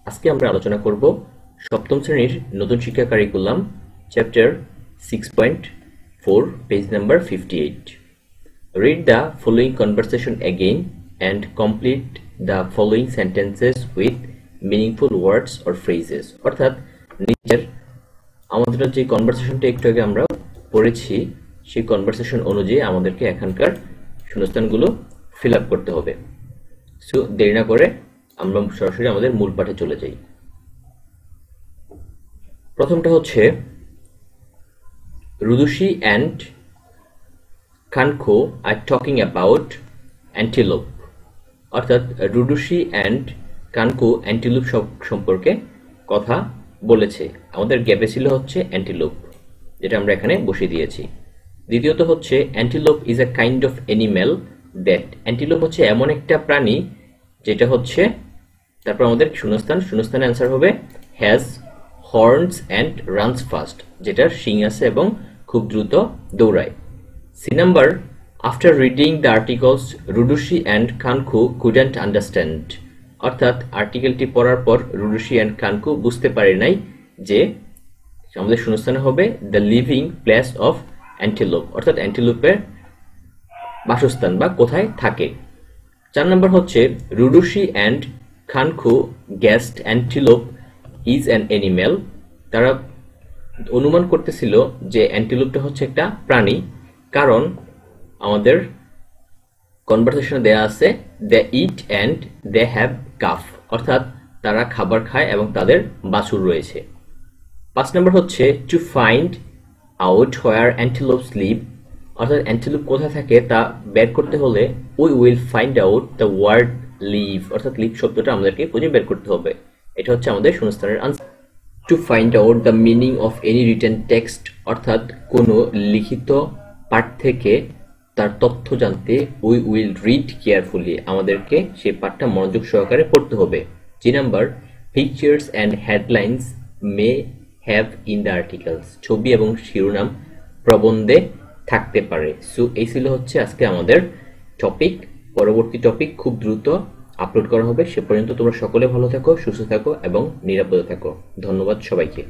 আজকে আমরা আলোচনা করব সপ্তম শ্রেণীর নতুন শিক্ষা curriculum chapter 6.4 page number 58. Read the following conversation again and complete the following sentences with meaningful words or phrases. অর্থাৎ নিচের আমাদের যে কনভারসেশনটা একটু আগে আমরা পড়েছি সেই কনভারসেশন অনুযায়ী আমাদেরকে এখানকার শূন্যস্থানগুলো ফিল আপ করতে হবে। সো দেরি না করে আমরা সরাসরি আমাদের মূল পাঠে চলে যাই। প্রথমটা হচ্ছে Rudushi and Kanko are talking about antelope. অর্থাৎ রুদুশি অ্যান্ড কানকো অ্যান্টিলোপ সম্পর্কে কথা বলেছে। আমাদের গ্যাপে ছিল হচ্ছে অ্যান্টিলোপ, যেটা আমরা এখানে বসিয়ে দিয়েছি। দ্বিতীয়ত হচ্ছে antelope is a kind of animal that. Antelope হচ্ছে এমন একটা প্রাণী যেটা হচ্ছে, তারপর আমাদের শূন্যস্থানে অ্যান্সার হবে has horns and runs fast, যেটার শিং আছে এবং খুব দ্রুত দৌড়ায়। C number, after reading the articles Rudushi and Kanko couldn't understand. অর্থাৎ আর্টিকেলটি পড়ার পর রুডুশি অ্যান্ড কানকো বুঝতে পারে নাই যে আমাদের শূন্যস্থানে হবে the living place of antelope, অর্থাৎ অ্যান্টিলোপের বাসস্থান বা কোথায় থাকে। 4 নম্বর হচ্ছে Rudushi and Kanko guessed antelope is an animal. তারা অনুমান করতেছিল যে অ্যান্টিলোপটা হচ্ছে একটা প্রাণী, কারণ আমাদের কনভারসেশনে দেয়া আছে they eat and they have calf, অর্থাৎ তারা খাবার খায় এবং তাদের বাছুর রয়েছে। 5 নম্বর হচ্ছে to find out where antelopes live. অর্থাৎ অ্যান্টিলোপ কোথায় থাকে তা বের করতে হলে we will find out the word live, অর্থাৎ লিভ শব্দটা আমাদেরকে খুঁজে বের করতে হবে। এটা হচ্ছে আমাদের শূন্যস্থানের answer. To find out the meaning of any written text, অর্থাৎ কোনো লিখিত পাঠ থেকে তার তথ্য জানতে উই উইল রিড কেয়ারফুলি, আমাদেরকে সেই পাঠটা মনোযোগ সহকারে পড়তে হবে। 3 number, pictures and headlines may have in the articles. ছবি এবং শিরোনাম প্রবন্ধে থাকতে পারে। সো এই ছিল হচ্ছে আজকে আমাদের টপিক। পরবর্তী টপিক খুব দ্রুত আপলোড করা হবে। সে পর্যন্ত তোমরা সকলে ভালো থাকো, সুস্থ থাকো এবং নিরাপদে থাকো। ধন্যবাদ সবাইকে।